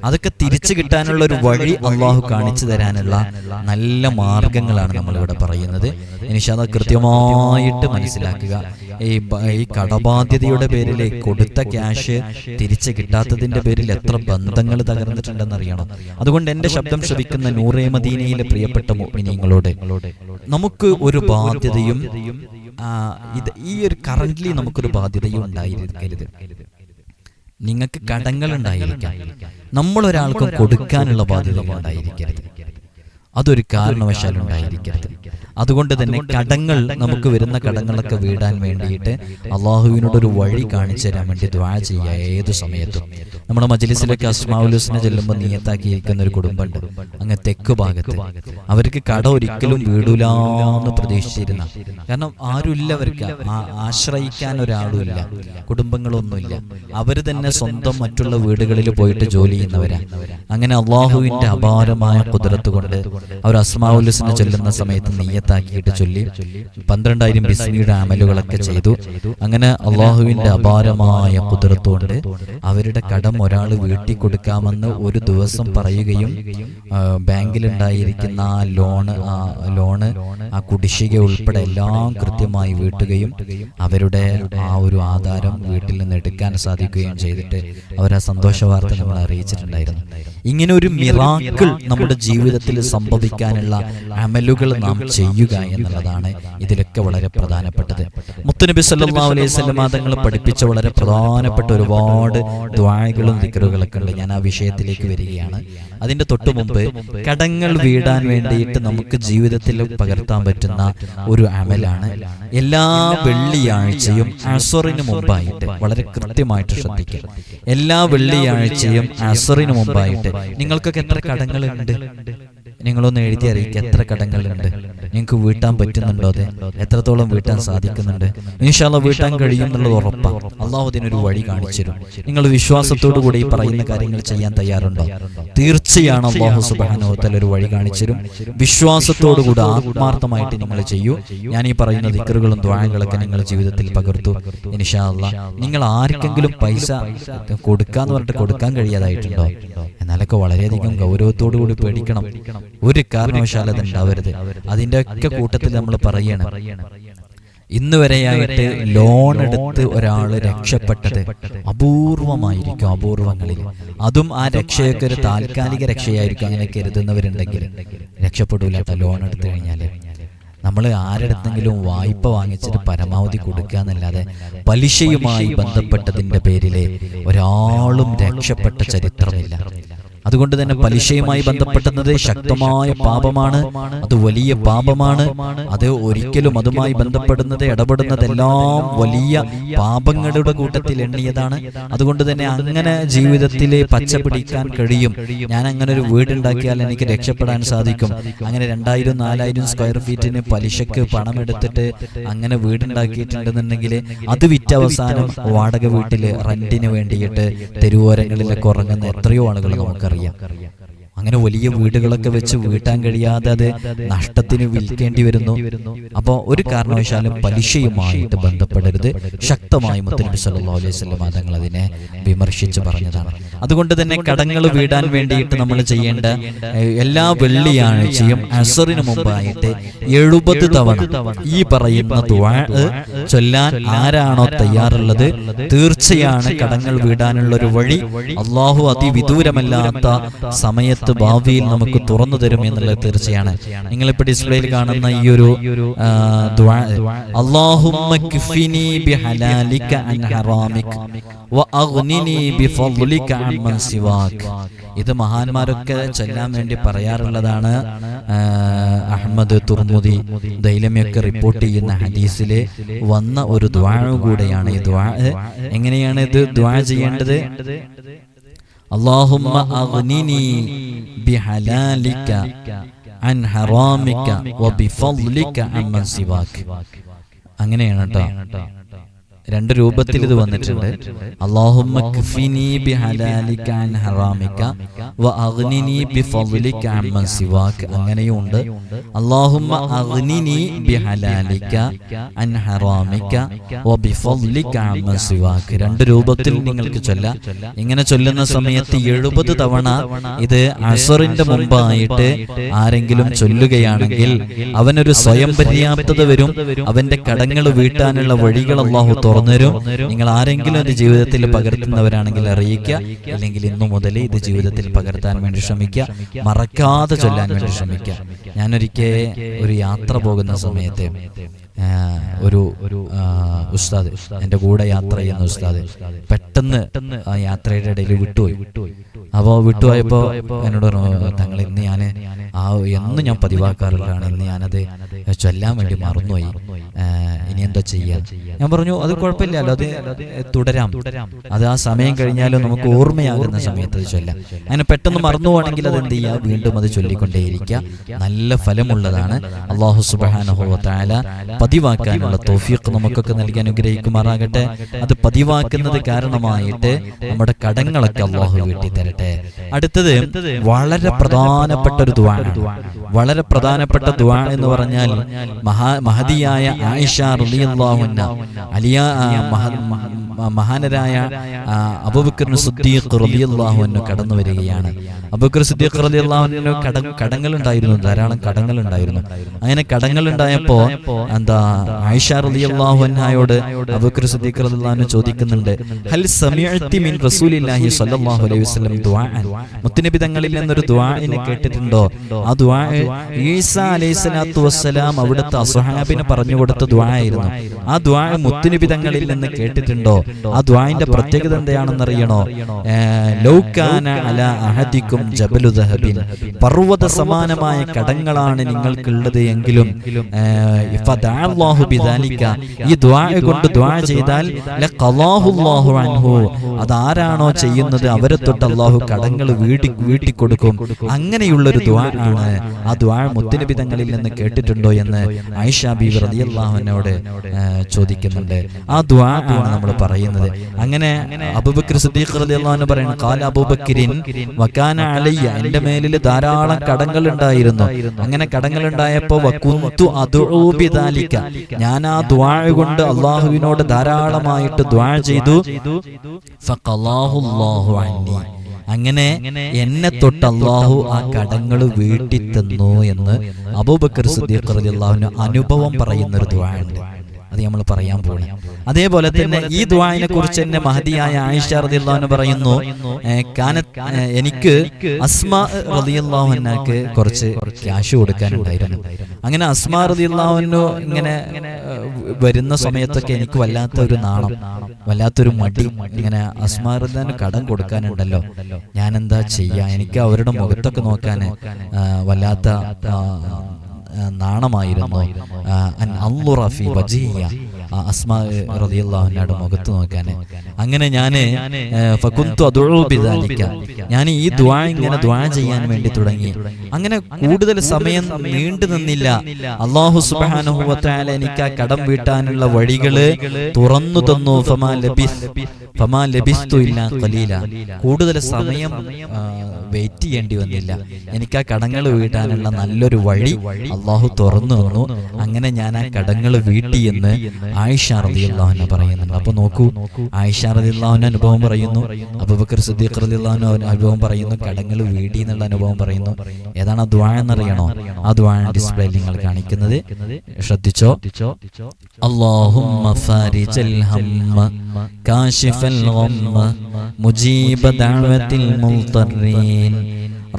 അതൊക്കെ തിരിച്ചു കിട്ടാനുള്ള ഒരു വഴി അള്ളാഹു കാണിച്ചു തരാനുള്ള നല്ല മാർഗങ്ങളാണ് നമ്മളിവിടെ പറയുന്നത്. ഇൻഷാ അല്ലാഹ് കൃത്യമായിട്ട് മനസ്സിലാക്കുക. ഈ കടബാധ്യതയുടെ പേരിൽ കൊടുത്ത ക്യാഷ് തിരിച്ചു കിട്ടാത്തതിന്റെ പേരിൽ എത്ര ബന്ധങ്ങൾ തകർന്നിട്ടുണ്ടെന്ന് അറിയണം. അതുകൊണ്ട് എന്റെ ശബ്ദം ശ്രവിക്കുന്ന നൂറേ മദീനയിലെ പ്രിയപ്പെട്ട മുഅ്മിനീങ്ങളോട്, നമുക്ക് ഒരു ബാധ്യതയും ഈ ഒരു കറന്റ്ലി നമുക്കൊരു ബാധ്യതയും ഉണ്ടായിരിക്കരുത്. നിങ്ങൾക്ക് കടങ്ങൾ ഉണ്ടായിരിക്കാം, നമ്മളൊരാൾക്കും കൊടുക്കാനുള്ള ബാധ്യതകൾ ഉണ്ടായിരിക്കരുത്. അതൊരു കാരണവശാലും ഉണ്ടായിരിക്കരുത്. അതുകൊണ്ട് തന്നെ കടങ്ങൾ, നമുക്ക് വരുന്ന കടങ്ങളൊക്കെ വീടാൻ വേണ്ടിയിട്ട് അള്ളാഹുവിനോടൊരു വഴി കാണിച്ചു തരാൻ വേണ്ടി ദുആ ചെയ്യുക. ഏതു സമയത്തും നമ്മുടെ മജ്ലിസിലൊക്കെ അസ്മാഉൽ ഹുസ്ന ചൊല്ലുമ്പോൾ നിയത്താക്കിയിരിക്കുന്ന ഒരു കുടുംബമുണ്ട് അങ്ങ് തെക്ക് ഭാഗത്ത്. അവർക്ക് കട ഒരിക്കലും വീടൂലാന്ന് പ്രതീക്ഷിച്ചിരുന്ന, കാരണം ആരുമില്ല, അവർക്ക് ആശ്രയിക്കാൻ ഒരാളുമില്ല, കുടുംബങ്ങളൊന്നുമില്ല. അവർ തന്നെ സ്വന്തം മറ്റുള്ള വീടുകളിൽ പോയിട്ട് ജോലി ചെയ്യുന്നവരാ. അങ്ങനെ അള്ളാഹുവിന്റെ അപാരമായ ഖുദ്റത്ത് കൊണ്ട് അവർ അസ്മാഉൽ ഹുസ്ന ചൊല്ലുന്ന സമയത്ത് നിയ്യത്താക്കിയിട്ട് ചൊല്ലി 12,000 ബിസ്മിയുടെ അമലുകളൊക്കെ ചെയ്തു. അങ്ങനെ അള്ളാഹുവിന്റെ അപാരമായ ഖുദ്റത്ത് കൊണ്ട് അവരുടെ കടം ഒരാൾ വീട്ടി കൊടുക്കാമെന്ന് ഒരു ദിവസം പറയുകയും ബാങ്കിലുണ്ടായിരിക്കുന്ന ആ ലോണ് ആ കുടിശ്ശിക ഉൾപ്പെടെ എല്ലാം കൃത്യമായി വീട്ടുകയും അവരുടെ ആ ഒരു ആധാരം വീട്ടിൽ നിന്ന് എടുക്കാൻ സാധിക്കുകയും ചെയ്തിട്ട് അവർ ആ സന്തോഷ വാർത്ത നമ്മൾ അറിയിച്ചിട്ടുണ്ടായിരുന്നു. ഇങ്ങനെ ഒരു മിറാക്കിൾ നമ്മുടെ ജീവിതത്തിൽ സംഭവിക്കാനുള്ള അമലുകൾ നാം ചെയ്യുക എന്നുള്ളതാണ് ഇതിലൊക്കെ വളരെ പ്രധാനപ്പെട്ടത്. മുത്തുനബി സല്ലല്ലാഹു അലൈഹി വസല്ലം തങ്ങൾ പഠിപ്പിച്ച വളരെ പ്രധാനപ്പെട്ട ഒരുപാട് ദുആകളും ദിക്റുകളൊക്കെ ഉണ്ട്. ഞാൻ ആ വിഷയത്തിലേക്ക് വരികയാണ്. അതിന്റെ തൊട്ടു മുമ്പ് കടങ്ങൾ വീടാൻ വേണ്ടിയിട്ട് നമുക്ക് ജീവിതത്തിൽ പകർത്താൻ പറ്റുന്ന ഒരു അമലാണ് എല്ലാ വെള്ളിയാഴ്ചയും അസ്റിന് മുമ്പായിട്ട്, വളരെ കൃത്യമായിട്ട് ശ്രദ്ധിക്കുക, എല്ലാ വെള്ളിയാഴ്ചയും അസ്റിന് മുമ്പായിട്ട് നിങ്ങൾക്കൊക്കെ എത്ര കടങ്ങളുണ്ട് നിങ്ങളൊന്ന് എഴുതി അറിയിക്കുക. എത്ര കടങ്ങളുണ്ട്, നിങ്ങൾക്ക് വീട്ടാൻ പറ്റുന്നുണ്ടോ, അത് എത്രത്തോളം വീട്ടാൻ സാധിക്കുന്നുണ്ട്? ഇൻഷാ അല്ലാഹ് വീട്ടാൻ കഴിയും എന്നുള്ളത് ഉറപ്പാണ്. അള്ളാഹു അതിനൊരു വഴി കാണിച്ചു തരും. നിങ്ങൾ വിശ്വാസത്തോടു കൂടി ഈ പറയുന്ന കാര്യങ്ങൾ ചെയ്യാൻ തയ്യാറുണ്ടോ? തീർച്ചയാണ് അള്ളാഹു സുബ്ഹാനഹു വ തആല ഒരു വഴി കാണിച്ചു തരും. വിശ്വാസത്തോടു കൂടി ആത്മാർത്ഥമായിട്ട് നിങ്ങൾ ചെയ്യൂ. ഞാൻ ഈ പറയുന്ന ദിക്റുകളും ദുആകളൊക്കെ നിങ്ങൾ ജീവിതത്തിൽ പകർത്തു. ഇൻഷാ അല്ലാഹ് നിങ്ങൾ ആർക്കെങ്കിലും പൈസ കൊടുക്കാന്ന് പറഞ്ഞിട്ട് കൊടുക്കാൻ കഴിയാതായിട്ടുണ്ടോ? എന്നാലൊക്കെ വളരെയധികം ഗൗരവത്തോടു കൂടി പേടിക്കണം. ഒരു കാരണവശാലും അത് ഉണ്ടാവരുത്. അതിന്റെ ഒക്കെ കൂട്ടത്തിൽ നമ്മൾ പറയണം, ഇന്ന് വരെയായിട്ട് ലോൺ എടുത്ത് ഒരാൾ രക്ഷപ്പെട്ടത് അപൂർവമായിരിക്കും, അപൂർവങ്ങളിൽ. അതും ആ രക്ഷയൊക്കെ ഒരു താൽക്കാലിക രക്ഷയായിരിക്കും. അങ്ങനെ കരുതുന്നവരുണ്ടെങ്കിൽ രക്ഷപ്പെടൂല. ലോൺ എടുത്തു കഴിഞ്ഞാൽ നമ്മൾ ആരെടുത്തെങ്കിലും വായ്പ വാങ്ങിച്ചിട്ട് പരമാവധി കൊടുക്കുക എന്നല്ലാതെ പലിശയുമായി ബന്ധപ്പെട്ടതിന്റെ പേരിൽ ഒരാളും രക്ഷപ്പെട്ട ചരിത്രമില്ല. അതുകൊണ്ട് തന്നെ പലിശയുമായി ബന്ധപ്പെട്ടത് ശക്തമായ പാപമാണ്, അത് വലിയ പാപമാണ്. അത് ഒരിക്കലും അതുമായി ബന്ധപ്പെടുന്നത് ഇടപെടുന്നതെല്ലാം വലിയ പാപങ്ങളുടെ കൂട്ടത്തിൽ എണ്ണിയതാണ്. അതുകൊണ്ട് തന്നെ അങ്ങനെ ജീവിതത്തിൽ പച്ച പിടിക്കാൻ കഴിയും. ഞാൻ അങ്ങനെ ഒരു വീടുണ്ടാക്കിയാൽ എനിക്ക് രക്ഷപ്പെടാൻ സാധിക്കും. അങ്ങനെ 2000-4000 സ്ക്വയർ ഫീറ്റിന് പലിശക്ക് പണം എടുത്തിട്ട് അങ്ങനെ വീടുണ്ടാക്കിയിട്ടുണ്ടെന്നുണ്ടെങ്കിൽ അത് വിറ്റ അവസാനം വാടക വീട്ടില് റെന്റിന് വേണ്ടിയിട്ട് തെരുവോരങ്ങളിലൊക്കെ ഉറങ്ങുന്ന എത്രയോ ആളുകൾ നമുക്കറിയാം. അങ്ങനെ വലിയ വീടുകളൊക്കെ വെച്ച് വീട്ടാൻ കഴിയാതെ അത് നഷ്ടത്തിന് വിൽക്കേണ്ടി വരുന്നു. അപ്പോൾ ഒരു കാരണവശാലും പലിശയുമായിട്ട് ബന്ധപ്പെടരുത്. ശക്തമായി മുത്തനബി സല്ലല്ലാഹു അലൈഹി വസല്ലം തങ്ങൾ അതിനെ വിമർശിച്ച് പറഞ്ഞതാണ്. അതുകൊണ്ട് തന്നെ കടങ്ങൾ വീടാൻ വേണ്ടിയിട്ട് നമ്മൾ ചെയ്യേണ്ട എല്ലാ വെള്ളിയാഴ്ചയും അസ്റിന് മുമ്പായിട്ട് 70 തവണ ഈ പറയുന്ന ദുആ ചൊല്ലാൻ ആരാണോ തയ്യാറുള്ളത്, തീർച്ചയാണ് കടങ്ങൾ വീടാനുള്ള ഒരു വഴി അള്ളാഹു അതിവിദൂരമല്ലാത്ത സമയത്ത് ഭാവിയിൽ നമുക്ക് തുറന്നു തരും എന്നുള്ളത് തീർച്ചയാണ്. നിങ്ങളിപ്പോ ഡിസ്പ്ലേയിൽ കാണുന്ന ഈ ഒരു ദുആ, അല്ലാഹുമ്മ ക്ഫിനി ബിഹലാലിക അൻ ഹറാമിക വഅഗ്നിനി ബിഫദ്ലിക അമ്മൻ സിവാക്. ഇത് മഹാന്മാരൊക്കെ ചൊല്ലാൻ വേണ്ടി പറയാറുള്ളതാണ്. അഹ്മദ് തുർമുദി ദൈലമിയൊക്കെ റിപ്പോർട്ട് ചെയ്യുന്ന ഹദീസിൽ വന്ന ഒരു ദുആ കൂടെയാണ് ഈ ദുആ. എങ്ങനെയാണ് ഇത് ദുആ ചെയ്യേണ്ടത്? അല്ലാഹുമ്മ അഗ്നിനി ബിഹലാലിക അൻ ഹറാമിക വബിഫദ്ലിക അമ്മൻ സിവാക്. അങ്ങനെയാണ് കേട്ടോ. രണ്ട് രൂപത്തിൽ ഇത് വന്നിട്ടുണ്ട്. അല്ലാഹുമ്മ ക്ഫിനി ബിഹലാലിക അൻ ഹറാമിക വ അഗ്നിനി ബിഫദ്ലിക അമ്മൻ സിവാക. അങ്ങനെയും ഉണ്ട്. അല്ലാഹുമ്മ അഗ്നിനി ബിഹലാലിക അൻ ഹറാമിക വ ബിഫദ്ലിക അമ്മൻ സിവാക. രണ്ട് രൂപത്തിൽ നിങ്ങൾക്ക് ചൊല്ലാം. ഇങ്ങനെ ചൊല്ലുന്ന സമയത്ത് 70 തവണ ഇത് അസറിന്റെ മുമ്പായിട്ട് ആരെങ്കിലും ചൊല്ലുകയാണെങ്കിൽ അവനൊരു സ്വയം പര്യാപ്തത വരും. അവന്റെ കടങ്ങൾ വീട്ടാനുള്ള വഴികൾ അല്ലാഹു തുറന്നുതരും. നിങ്ങൾ ആരെങ്കിലും ഇത് ജീവിതത്തിൽ പകർത്തുന്നവരാണെങ്കിൽ അറിയിക്കുക. അല്ലെങ്കിൽ ഇന്നു മുതൽ ഇത് ജീവിതത്തിൽ പകർത്താൻ വേണ്ടി ശ്രമിക്കുക. മറക്കാതെ ചൊല്ലാൻ വേണ്ടി ശ്രമിക്കുക. ഞാനൊരിക്കൽ ഒരു യാത്ര പോകുന്ന സമയത്ത് ഒരു ഉസ്താദ്, എൻ്റെ കൂടെ യാത്ര ചെയ്യുന്ന ഉസ്താദ് പെട്ടെന്ന് ആ യാത്രയുടെ ഇടയിൽ വിട്ടുപോയി. അപ്പോൾ വിട്ടുപോയപ്പോൾ എന്നോട് പറഞ്ഞു, തങ്ങൾ ഇന്ന് എന്നും ഞാൻ പതിവാക്കാറുള്ളതാണ്, ഇന്ന് ഞാനത് ചൊല്ലാൻ വേണ്ടി മറന്നുപോയി, ഇനി എന്താ ചെയ്യാൻ? ഞാൻ പറഞ്ഞു, അത് കുഴപ്പമില്ലല്ലോ, അത് തുടരാം. അത് ആ സമയം കഴിഞ്ഞാലും നമുക്ക് ഓർമ്മയാകുന്ന സമയത്ത് അത് ചൊല്ലാം. അങ്ങനെ പെട്ടെന്ന് മറന്നു പോകണമെങ്കിൽ അത് എന്ത് ചെയ്യുക? വീണ്ടും അത് ചൊല്ലിക്കൊണ്ടേയിരിക്കുക. നല്ല ഫലമുള്ളതാണ്. അല്ലാഹു സുബ്ഹാനഹു വ തആല പതിവാക്കാനുള്ള തൗഫീഖ് നമുക്കൊക്കെ നൽകി അനുഗ്രഹിക്കുമാറാകട്ടെ. അത് പതിവാക്കുന്നത് കാരണമായിട്ട് നമ്മുടെ കടങ്ങളൊക്കെ അല്ലാഹു വീട്ടി തരട്ടെ. അടുത്തത് വളരെ പ്രധാനപ്പെട്ട ഒരു ദുആ. വളരെ പ്രധാനപ്പെട്ട ദുആ എന്ന് പറഞ്ഞാൽ മഹദിയായ ആയിഷ റളിയല്ലാഹു അൻഹ, മഹാനരായ അബൂബക്കർ സിദ്ദീഖ് റളിയല്ലാഹു അൻഹു കടന്നു വരികയാണ്. അബൂബക്കർ സിദ്ദീഖ് റളിയല്ലാഹു അൻഹു കടങ്ങളുണ്ടായിരുന്നു, ധാരാളം കടങ്ങളുണ്ടായിരുന്നു. അങ്ങനെ കടങ്ങളുണ്ടായപ്പോ ആയിഷ റളിയല്ലാഹു അൻഹയോട് അബൂബക്കർ സിദ്ദീഖ് റളിയല്ലാഹു അൻഹു ചോദിക്കുന്നുണ്ട്, ഹൽ സമിഅതി മിൻ റസൂലില്ലാഹി സ്വല്ലല്ലാഹു അലൈഹി വസല്ലം ദുആഅൻ, മുത്തുനബി തങ്ങളിൽ നിന്നൊരു ദുആഇനെ കേട്ടിട്ടുണ്ടോ? ആ ദുആ ഈസാ അലൈഹിസ്സലാത്തു വസ്സലാം അവിടുത്തെ അസ്ഹാബിന് പറഞ്ഞു കൊടുത്ത ദുആയായിരുന്നു. ആ ദുആ മുത്തുനബി തങ്ങളിൽ നിന്ന് കേട്ടിട്ടുണ്ടോ? ആ ദുആഇന്റെ പ്രത്യേകത എന്താണെന്ന് അറിയണോ? ലൗ കാന അലാ അഹദികും ജബലു ദഹബിൻ, പർവ്വത സമാനമായ കടങ്ങളാണ് നിങ്ങൾക്കുള്ളത് എങ്കിലും ഫദഅല്ലാഹു ബിദാലിക, ഈ ദുആ കൊണ്ട് ദുആ ചെയ്താൽ ലഖല്ലാഹുല്ലാഹു അൻഹു, അതാരാണോ ചെയ്യുന്നത് അവരെ തൊട്ട് അല്ലാഹു കടങ്ങൾ വീട്ടി കൊടുക്കും. അങ്ങനെയുള്ളൊരു ദുആ ആണ്. ആ ദുആ മുത്തുനബി തങ്ങളിൽ നിന്ന് കേട്ടിട്ടുണ്ടോ എന്ന് ആയിഷ ബീവി റളിയല്ലാഹു അൻഹയോട് ചോദിക്കുന്നുണ്ട്. ആ ദുആ ആണ് നമ്മൾ പറയുന്നത്. അങ്ങനെ അബൂബക്കർ സിദ്ദീഖ് റളിയല്ലാഹു അൻഹു പറയുന്നു, ഖാല അബൂബക്കറിൻ വകാന അലയ്യ, എൻ്റെ മേലിൽ ധാരാളം കടങ്ങൾ ഉണ്ടായിരുന്നു. അങ്ങനെ കടങ്ങൾ ഉണ്ടായപ്പോൾ വകുന്തു അദ്ഉ ബിദാലിക, ഞാൻ ആ ദുആ കൊണ്ട് അല്ലാഹുവിനോട് ധാരാളമായിട്ട് ദുആ ചെയ്തു. ഫഖല്ലാഹുല്ലാഹു അന്നി, അങ്ങനെ എന്നെ തൊട്ട് അല്ലാഹു ആ കടങ്ങൾ വീട്ടി തന്നു എന്ന് അബൂബക്കർ സിദ്ദീഖ് റളിയല്ലാഹു അൻഹു അനുഭവം പറയുന്ന ഒരു ദുആ ഉണ്ട്. അത് നമ്മൾ പറയാൻ പോകണം. അതേപോലെ തന്നെ ഈ ദുആഇനെ കുറിച്ച് തന്നെ മഹദിയായ ആയിഷ റളിയല്ലാഹു അൻഹ പറയുന്നു, എനിക്ക് അസ്മാ റളിയല്ലാഹു അൻഹക്ക് കുറച്ച് ക്യാഷ് കൊടുക്കാനുണ്ടായിരുന്നു. അങ്ങനെ അസ്മാ റളിയല്ലാഹു അൻഹ ഇങ്ങനെ വരുന്ന സമയത്തൊക്കെ എനിക്ക് വല്ലാത്ത ഒരു നാണം, വല്ലാത്തൊരു മടി, ഇങ്ങനെ അസ്മാ റളിയല്ലാഹു അൻഹ കടം കൊടുക്കാനുണ്ടല്ലോ, ഞാൻ എന്താ ചെയ്യാ? എനിക്ക് അവരുടെ മുഖത്തൊക്കെ നോക്കാൻ വല്ലാത്ത നാണമായിരുന്നു. അസ്മാ റളിയല്ലാഹു അൻഹയുടെ മുഖത്ത് നോക്കാൻ. അങ്ങനെ ഞാന് ഫകുന്തു അദ്ഉ ബിദാലിക, ഞാൻ ഈ ദുആ ഇങ്ങനെ ദുആ ചെയ്യാൻ വേണ്ടി തുടങ്ങി. അങ്ങനെ കൂടുതൽ സമയം നീണ്ടു നിന്നില്ല. അല്ലാഹു സുബ്ഹാനഹു വ തആല എനിക്ക് ആ കടം വീട്ടാനുള്ള വഴികള് തുറന്നു തന്നു. ഫമാ ലബിസ്തു ഇല്ലാ ഖലീല, കൂടുതൽ സമയം വെയിറ്റ് ചെയ്യേണ്ടി വന്നില്ല. എനിക്ക് ആ കടങ്ങൾ വീട്ടാനുള്ള നല്ലൊരു വഴി അല്ലാഹു തുറന്നു തന്നു. അങ്ങനെ ഞാൻ ആ കടങ്ങൾ വീട്ടി എന്ന് ആയിഷ റളിയല്ലാഹു അൻഹ പറയുന്നുണ്ട്. അപ്പൊ നോക്കൂ, ആയിഷ റളിയല്ലാഹു അൻഹ അനുഭവം പറയുന്നു, അബൂബക്കർ സിദ്ദീഖ് റളിയല്ലാഹു അൻഹു അനുഭവം പറയുന്നു, കടങ്ങൾ വീടി എന്നുള്ള അനുഭവം പറയുന്നു. ഏതാണ് ആ ദുആ എന്നറിയണോ? ആ ദുആ ഡിസ്പ്ലേയിൽ നിങ്ങൾ കാണിക്കുന്നത്, ശ്രദ്ധിച്ചോ. അല്ലാഹുമ്മ ഫാരിജൽ ഹമ്മ കാശിഫൽ ഗമ്മ മുജീബ ദഅവത്തിൽ മുൽതറീൻ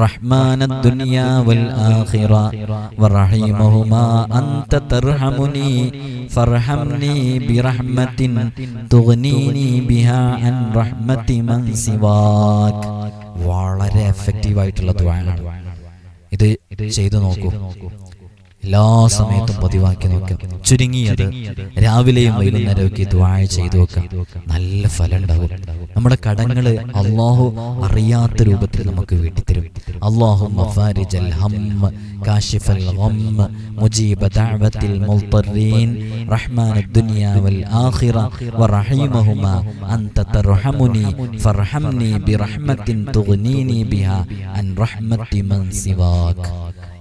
رحمن الدنيا والآخرة ورحيمهما أنت ترحمني فارحمني برحمة تغنيني بها عن رحمة من سواك. വളരെ എഫക്റ്റീവ് ആയിട്ടുള്ള ദുആ ആണ് ഇത്. ചെയ്തു നോക്കൂ. എല്ലാ സമയത്തും പതിവാക്കി നോക്കാം. ചുരുങ്ങിയത് രാവിലെയും വൈകുന്നേരമൊക്കെ ദുആ ചെയ്തു നോക്കാം. നല്ല ഫലം ഉണ്ടാകും. നമ്മുടെ കടങ്ങള് അല്ലാഹു അറിയാത്ത രൂപത്തിൽ നമുക്ക് വീട്ടിത്തരും. അല്ലാഹുമ്മ ഫാരിജൽ ഹമ്മ കാശിഫൽ ഗമ്മ മുജീബ ദഅവത്തിൽ മുൽതറീൻ റഹ്മാനദ് ദുനിയ വൽ ആഖിറ വറഹീമഹുമാ അൻത തർഹമുനി ഫർഹംനി ബിറഹ്മത്തിൻ തുഗ്നീനി ബിഹാ അൻ റഹ്മത്തി മൻ സിവാക്.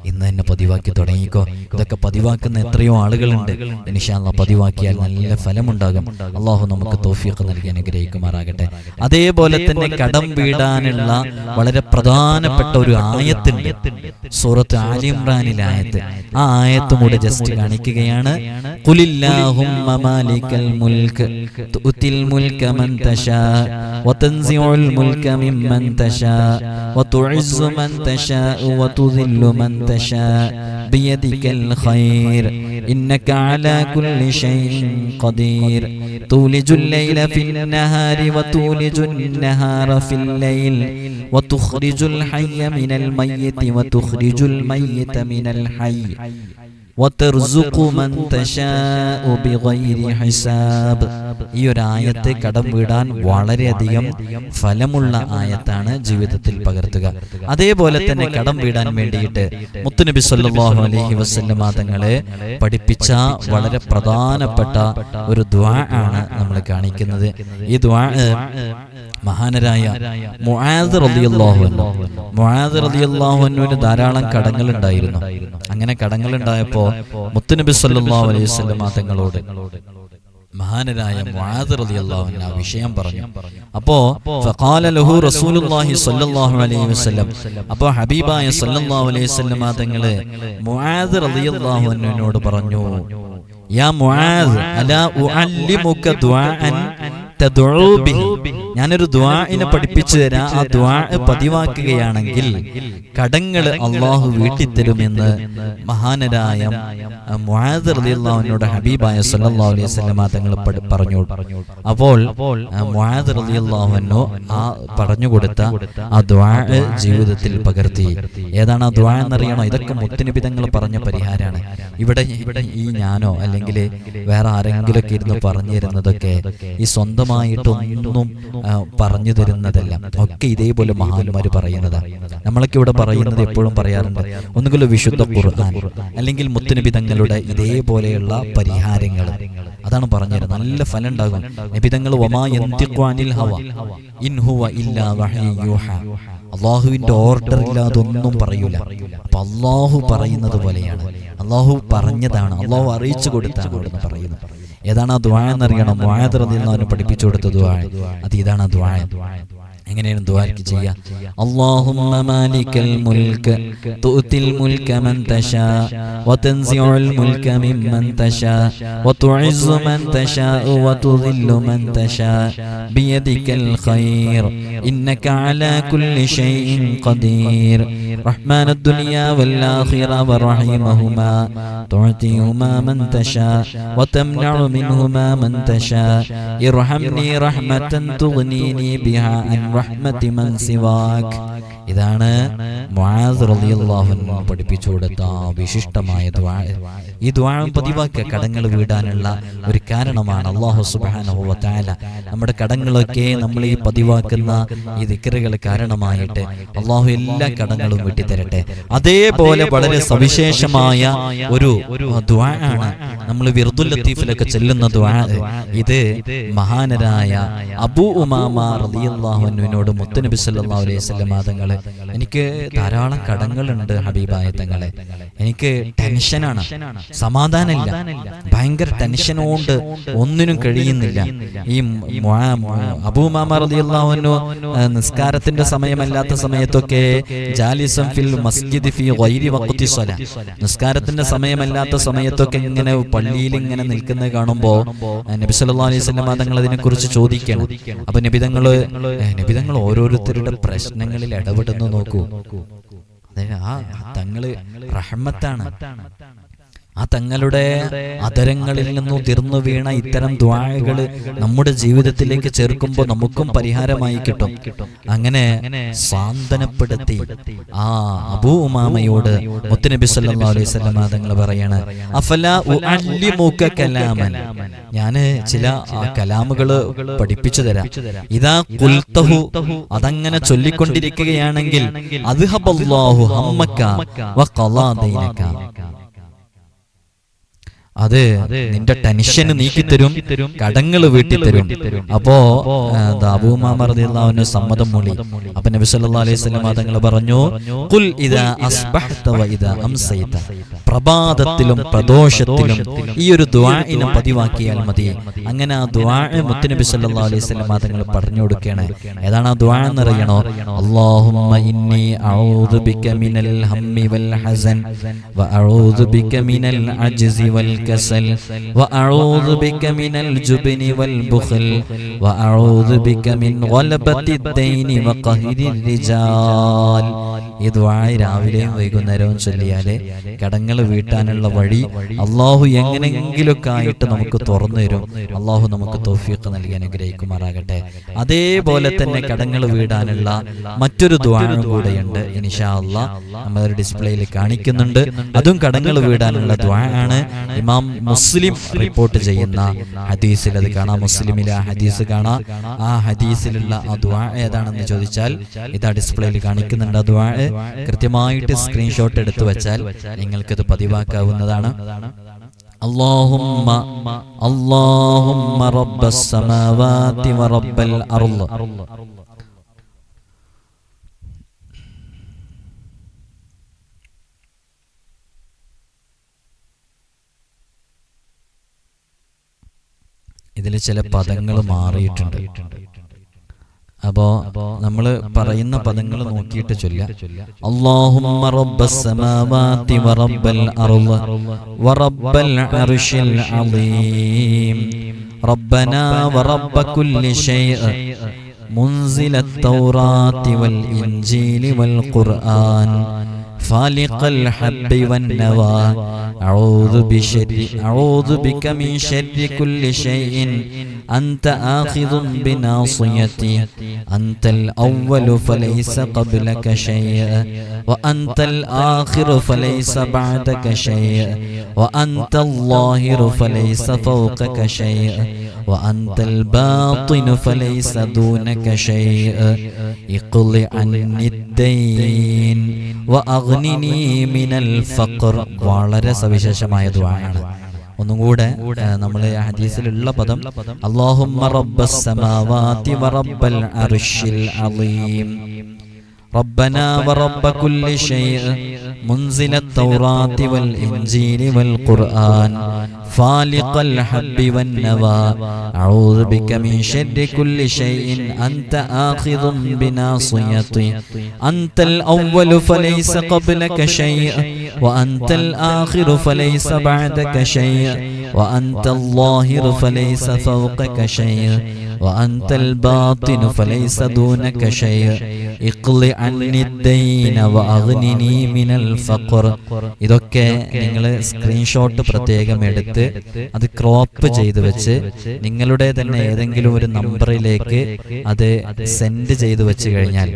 ഇന്ന് തന്നെ പതിവാക്കി തുടങ്ങിക്കോ. ഇതൊക്കെ പതിവാക്കുന്ന എത്രയോ ആളുകളുണ്ട്. ഇൻഷാ അല്ലാഹ് പതിവാക്കിയാൽ നല്ല ഫലമുണ്ടാകും. അള്ളാഹു നമുക്ക് തൗഫീഖ് നൽകി അനുഗ്രഹിക്കുമാറാകട്ടെ. അതേപോലെ തന്നെ കടം വീടാനുള്ള വളരെ പ്രധാനപ്പെട്ട ഒരു ആയത്തുണ്ട്, സൂറത്ത് ആലി ഇംറാനിലെ ആയത്ത്. ആ ആയത്തും കൂടെ ജസ്റ്റ് കാണിക്കുകയാണ്. ഖുലില്ലാഹുമ്മ മാലിക്കൽ മുൽക്ക് തുഅ്തിൽ മുൽക മൻ തശാ വതൻസിഉൽ മുൽക മിമ്മൻ തശാ വതുഇസ്സു മൻ തശാ വതുദില്ലു മൻ تشاء بيدك الخير إنك على كل شيء قدير تولج الليل في النهار وتولج النهار في الليل وتخرج الحي من الميت وتخرج الميت من الحي وترزق من تشاء بغير حساب. ഈ ഒരു ആയത്ത് കടം വീടാൻ വളരെയധികം ഫലമുള്ള ആയത്താണ്. ജീവിതത്തിൽ പകർത്തുക. അതേപോലെ തന്നെ കടം വീടാൻ വേണ്ടിയിട്ട് മുത്തുനബി സല്ലല്ലാഹു അലൈഹി വസല്ലമ തങ്ങളെ പഠിപ്പിച്ച വളരെ പ്രധാനപ്പെട്ട ഒരു ദുആ ആണ് നമ്മൾ കാണിക്കുന്നത്. ഈ ദുആ മഹാനരായ മുആദ് റളിയല്ലാഹു അൻഹുവിന് ധാരാളം കടങ്ങൾ ഉണ്ടായിരുന്നു. അങ്ങനെ കടങ്ങൾ ഉണ്ടായപ്പോ മുത്തുനബി സല്ലല്ലാഹു അലൈഹി വസല്ലമ തങ്ങളോട് മഹാനരായ മുആദ് റളിയല്ലാഹു അൻഹു ആ വിഷയം പറഞ്ഞു. അപ്പോ ഫഖാല ലഹു റസൂലുള്ളാഹി സ്വല്ലല്ലാഹു അലൈഹി വസല്ലം, അപ്പോ ഹബീബായ സ്വല്ലല്ലാഹു അലൈഹി വസല്ലം തങ്ങളെ മുആദ് റളിയല്ലാഹു അൻഹുവിനോട് പറഞ്ഞു, യാ മുആദ് അലാ ഉഅല്ലിമുക ദുആഅൻ തദ്ഉ ബിഹി, ഞാനൊരു ദുആഇനെ പഠിപ്പിച്ചു തരാം. ആ ദുആ പതിവാക്കുകയാണെങ്കിൽ കടങ്ങൾ അല്ലാഹു വീട്ടിത്തരുമെന്ന് മഹാനരായ മുആദ് റളിയല്ലാഹു അൻഹുവിനോട് ഹബീബായ സ്വല്ലല്ലാഹു അലൈഹി വസല്ലം തങ്ങൾ പറഞ്ഞു. അപ്പോൾ മുആദ് റളിയല്ലാഹു അൻഹു ആ പറഞ്ഞു കൊടുത്ത ആ ദുആ ജീവിതത്തിൽ പകർത്തി. ഏതാണ് ആ ദുആ എന്നറിയണോ? ഇതൊക്കെ മുത്തുനബി തങ്ങൾ പറഞ്ഞ പരിഹാരമാണ്. ഇവിടെ ഈ ഞാനോ അല്ലെങ്കിൽ വേറെ ആരെങ്കിലും ഒക്കെ ഇരുന്ന് പറഞ്ഞു തരുന്നതൊക്കെ ഈ സ്വന്തമായിട്ടൊന്നും പറഞ്ഞു തരുന്നതല്ല. ഒക്കെ ഇതേപോലെ മഹാന്മാര് പറയുന്നതാണ്. നമ്മളൊക്കെ ഇവിടെ പറയുന്നത് എപ്പോഴും പറയാറുണ്ട്, ഒന്നുകിൽ വിശുദ്ധ ഖുർആൻ അല്ലെങ്കിൽ മുത്തുനബി തങ്ങളുടെ ഇതേപോലെയുള്ള പരിഹാരങ്ങൾ. അതാണ് പറഞ്ഞുതരുന്നത്. നല്ല ഫലം ഉണ്ടാകും. നബി തങ്ങൾ വമാ യന്തിഖു അനിൽ ഹവ ഇൻ ഹുവ ഇല്ലാ വഹ്യു യൂഹാ, അള്ളാഹുവിന്റെ ഓർഡർ ഇല്ലാതെ ഒന്നും പറയൂല. അപ്പൊ അള്ളാഹു പറയുന്നത് പോലെയാണ്, അള്ളാഹു പറഞ്ഞതാണ്, അള്ളാഹു അറിയിച്ചു കൊടുത്താണ് അവിടുന്ന് പറയുന്നത്. ഏതാണ് ആ ദുആ എന്നറിയണം? മുആദ് റളിയല്ലാഹു അൻഹു പഠിപ്പിച്ചു കൊടുത്ത ദുആ അത് ഇതാണ്. ആ ദുആ എങ്ങനെയാണ് ദുആക്ക് ചെയ്യുക? അല്ലാഹുമ്മ മാലിക്കൽ മുൽക്ക് തുഅ്തിൽ മുൽക മൻ തശാ വതൻസിഉൽ മുൽക മിമ്മൻ തശാ വതുഇസ്സു മൻ തശാ വതുദില്ലു മൻ തശാ ബിയദിക്കൽ ഖൈർ ഇന്നക അലാ കുല്ലി ഷൈഇൻ ഖദീർ റഹ്മാനദ് ദുനിയ വൽ ആഖിറ വറഹീമഹുമാ തുഅതിഹുമാ മൻ തശാ വതംനഉ മിൻഹുമാ മൻ തശാ ഇർഹംനി റഹ്മതൻ തുഗ്നീനി ബിഹാ അൻ റഹ്മത്തി മൻ സിവാക്. ഇതാണ് മുആദ് റളിയല്ലാഹു അൻഹു പഠിപ്പിച്ചു കൊടുത്ത വിശിഷ്ടമായ ദുആ. ഈ ദുആ പതിവാക്കുക. കടങ്ങൾ വീടാനുള്ള ഒരു കാരണമാണ്. അല്ലാഹു സുബ്ഹാനഹു വ തആല നമ്മുടെ കടങ്ങളൊക്കെ നമ്മൾ ഈ പതിവാക്കുന്ന ഈ ദിക്റുകൾ കാരണമായിട്ട് അല്ലാഹു എല്ലാ കടങ്ങളും വീട്ടിത്തരട്ടെ. അതേപോലെ വളരെ സവിശേഷമായ ഒരു ദുആ ആണ് നമ്മൾ വിർദുൽ ലത്തീഫിലൊക്കെ ചെല്ലുന്ന ദുആ. ഇത് മഹാനരായ അബൂ ഉമാമ റളിയല്ലാഹു അൻഹുവിനോട് മുത്തുനബി സല്ലല്ലാഹു അലൈഹി വസല്ലം തങ്ങളെ, എനിക്ക് ധാരാളം കടങ്ങളുണ്ട് ഹബീബായ തങ്ങളെ, എനിക്ക് ടെൻഷനാണ്, സമാധാനമില്ല, ഭയങ്കര ടെൻഷനോണ്ട് ഒന്നിനും കഴിയുന്നില്ല. ഈ അബൂ ഉമാമ റളിയല്ലാഹു അൻഹു നിസ്കാരത്തിന്റെ സമയമല്ലാത്ത സമയത്തൊക്കെ ജാലിസം ഫിൽ മസ്ജിദ് ഫി ഗൈരി വഖ്തി സ്വലാ, നിസ്കാരത്തിന്റെ സമയമല്ലാത്ത സമയത്തൊക്കെ ഇങ്ങനെ പള്ളിയിൽ ഇങ്ങനെ നിൽക്കുന്നത് കാണുമ്പോ നബി സല്ലല്ലാഹു അലൈഹി വസല്ലം തങ്ങൾ അതിനെക്കുറിച്ച് ചോദിക്കണം. അപ്പൊ നബിതങ്ങൾ ഓരോരുത്തരുടെ പ്രശ്നങ്ങളിൽ ഇടപെടുന്നു. നോക്കൂ, ആ തങ്ങള് റഹ്മത്താണ്. ആ തങ്ങളുടെ അധരങ്ങളിൽ നിന്ന് ഉതിർന്നു വീണ ഇത്തരം ദുആകൾ നമ്മുടെ ജീവിതത്തിലേക്ക് ചേർക്കുമ്പോൾ നമുക്കും പരിഹാരമായി കിട്ടും. അങ്ങനെ സാന്ത്വനപ്പെടുത്തി ആ അബൂ ഉമാമയോട് മുത്തുനബി സല്ലല്ലാഹു അലൈഹി വസല്ലം തങ്ങൾ പറയാണ്, അഫലാ ഉഅല്ലിമുക കലാമൻ, ഞാന് ചില കലാമുകൾ പഠിപ്പിച്ചു തരാം. ഇദാ ഖുൽതഹു, അതങ്ങനെ ചൊല്ലിക്കൊണ്ടിരിക്കുകയാണെങ്കിൽ അദ്ഹബല്ലാഹു ഹമ്മക വഖളാ ദൈനക, അത് നിന്റെ ടെൻഷൻ നീക്കിത്തരും, കടങ്ങൾ വീട്ടിത്തരും. അപ്പോ അബൂ ഉമാമ റളിയല്ലാഹു അൻഹു സമ്മതം മൂളി. അപ്പൊ നബി സല്ലല്ലാഹു അലൈഹി വസല്ലം തങ്ങൾ പറഞ്ഞു, ഖുൽ ഇദാ അസ്ബഹത വ ഇദാ അംസൈത, പ്രഭാതത്തിലും പ്രദോഷത്തിലും ഈ ഒരു ദുആഇനെ പതിവാക്കിയാൽ മതി. അങ്ങനെ ആ ദുആ മുത്തുനബി സല്ലല്ലാഹു അലൈഹി വസല്ലം തങ്ങൾ പറഞ്ഞു കൊടുക്കുകയാണ്. ഏതാണ് ആ ദുആ എന്ന് അറിയണോ? അല്ലാഹുമ്മ ഇന്നി അഊദു ബിക മിനൽ ഹമ്മി വൽ ഹസൻ വ അഊദു ബിക മിനൽ അജ്സി വൽ കസൽ വ അഊദു ബിക മിനൽ ജുബ്നി വൽ ബുഖൽ വ അഊദു ബിക മിൻ ഗലബത്തിദ് ദൈനി വ ഖഹ്രിർ റിജാൽ. ഈ ദുആ രാവിലെയും വൈകുന്നേരവും ചൊല്ലിയാലേ കടങ്ങൾ വീട്ടാനുള്ള വഴി അല്ലാഹു എങ്ങനെങ്കിലൊക്കെ ആയിട്ട് നമുക്ക് തുറന്നു തരും. അല്ലാഹു നമുക്ക് തൗഫീഖ് നൽകി അനുഗ്രഹിക്കുമാറാകട്ടെ. അതേപോലെ തന്നെ കടങ്ങൾ വീടാനുള്ള മറ്റൊരു ദുആയും കൂടെയുണ്ട്. ഇൻഷാ അല്ലാഹ് നമ്മൾ ഡിസ്പ്ലേയിൽ കാണിക്കുന്നുണ്ട്. അതും കടങ്ങൾ വീടാനുള്ള ദുആ ആണ്. ഇമാം മുസ്ലിം റിപ്പോർട്ട് ചെയ്യുന്ന ഹദീസിൽ അത് കാണാം. മുസ്ലിമിലെ ആ ഹദീസ് കാണാം. ആ ഹദീസിലുള്ള ആ ദുആ ഏതാണെന്ന് ചോദിച്ചാൽ ഇതാ ഡിസ്പ്ലേയിൽ കാണിക്കുന്നുണ്ട്. ആ ദുആ കൃത്യമായിട്ട് സ്ക്രീൻഷോട്ട് എടുത്തു വെച്ചാൽ നിങ്ങൾക്കത് പതിവാക്കാവുന്നതാണ്. അല്ലാഹുമ്മ റബ്ബസ് സമാവാതി വ റബ്ബൽ അർള്. ഇതിൽ ചില പദങ്ങൾ മാറിയിട്ടുണ്ട്. അപ്പോ നമ്മൾ പറയുന്ന പദങ്ങൾ നോക്കിയിട്ട് ചൊല്ലാം. അല്ലാഹുമ്മ റബ്ബസ് സമാവാതി വ റബ്ബൽ അർള് വ റബ്ബൽ അർശിൽ അളീം റബ്ബനാ വ റബ്ബ കുല്ലി ശൈഇ മുൻസിലത് തൗറാത്തി വൽ ഇൻജീലി വൽ ഖുർആൻ فالق الحب والنوى أعوذ بك من شر كل شيء أنت آخذ بناصيتي أنت الأول فليس قبلك شيء وأنت الآخر فليس بعدك شيء وأنت الظاهر فليس فوقك شيء وأنت الباطن فليس دونك شيء اقض عني الدين وأغنني من الفقر. വളരെ സവിശേഷമായ ദുആയാണ്. ഒന്നും കൂടെ നമ്മൾ ഹദീസിലുള്ള പദം അല്ലാഹുമ്മ റബ്ബസ് സമാവാതി വ റബ്ബൽ അർശിൽ അളീം റബ്ബനാ വ റബ്ബ കുല്ലി ശൈഇ മുൻസിലത് തൗറാത്തി വൽ ഇൻജീലി വൽ ഖുർആൻ ഫാലിഖൽ ഹബ്ബി വൻ നവാ അഊദു ബിക മിൻ ശർരി കുല്ലി ശൈഇൻ അൻത ആഖിദുൻ ബിനാസിയതി അൻതൽ അവ്വലു ഫലൈസ ഖബ്ലക ശൈഇ വഅൻതൽ ആഖിറു ഫലൈസ ബഅദക ശൈഇ വഅൻതൽ ളാഹിറു ഫലൈസ ഫൗഖക ശൈഇ وأنت الباطن فليس دونك شيء اقض عني الدين وأغنني من الفقر. ഇതൊക്കെ നിങ്ങൾ സ്ക്രീൻഷോട്ട് പ്രത്യേകം എടുത്ത് അത് ക്രോപ്പ് ചെയ്ത് വെച്ച് നിങ്ങളുടെ തന്നെ ഏതെങ്കിലും ഒരു നമ്പറിലേക്ക് അത് സെൻഡ് ചെയ്ത് വെച്ച് കഴിഞ്ഞാൽ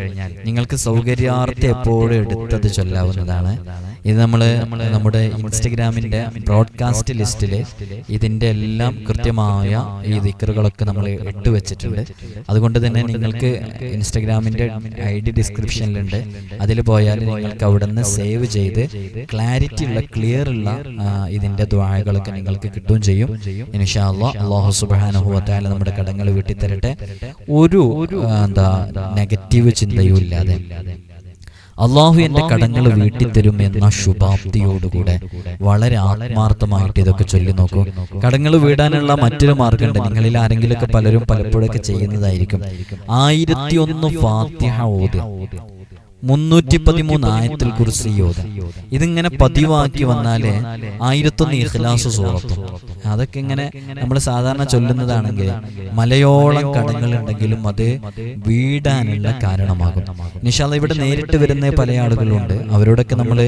നിങ്ങൾക്ക് സൗകര്യാർത്ഥം എപ്പോഴും എടുത്തത് ചൊല്ലാവുന്നതാണ്. ഇത് നമ്മുടെ ഇൻസ്റ്റഗ്രാമിന്റെ ബ്രോഡ്കാസ്റ്റ് ലിസ്റ്റിൽ ഇതിന്റെ എല്ലാം കൃത്യമായ ഈ ദിക്റുകളൊക്കെ നമ്മൾ ഇട്ട് വെച്ചിട്ടുണ്ട്. അതുകൊണ്ട് തന്നെ നിങ്ങൾക്ക് ഇൻസ്റ്റഗ്രാമിന്റെ ID ഡിസ്ക്രിപ്ഷനിലുണ്ട്. അതിൽ പോയാൽ നിങ്ങൾക്ക് അവിടെ നിന്ന് സേവ് ചെയ്ത് ക്ലാരിറ്റി ഉള്ള ക്ലിയർ ഉള്ള ഇതിന്റെ ദുആകളൊക്കെ നിങ്ങൾക്ക് കിട്ടുകയും ചെയ്യും. ഇൻഷാ അല്ലാഹ് അല്ലാഹു സുബ്ഹാനഹു വ തആല നമ്മുടെ കടങ്ങൾ വീട്ടി തരട്ടെ. ഒരു നെഗറ്റീവ് ചിന്തയും ഇല്ലാതെ അള്ളാഹു എന്റെ കടങ്ങൾ വീട്ടിത്തരും എന്ന ശുഭാപ്തിയോടുകൂടെ വളരെ ആത്മാർത്ഥമായിട്ട് ഇതൊക്കെ ചൊല്ലി നോക്കൂ. കടങ്ങൾ വീടാനുള്ള മറ്റൊരു മാർഗമുണ്ട്. നിങ്ങളിൽ ആരെങ്കിലുമൊക്കെ പലരും പലപ്പോഴൊക്കെ ചെയ്യുന്നതായിരിക്കും. 1001 ഫാത്തിഹ ഓതുക. 313 ആയത്തുൽ കുർസി ഓതാം. ഇതിങ്ങനെ പതിവാക്കി വന്നാലേ 1001 ഇഖ്ലാസ് സൂറത്തും. അതൊക്കെ ഇങ്ങനെ നമ്മൾ സാധാരണ ചൊല്ലുന്നതാണെങ്കിൽ മലയോളം കടങ്ങളുണ്ടെങ്കിലും അത് വീടാനുള്ള കാരണമാകും. ഇൻഷാ അല്ലാഹ് ഇവിടെ നേരിട്ട് വരുന്ന പല ആളുകളുണ്ട്. അവരോടൊക്കെ നമ്മൾ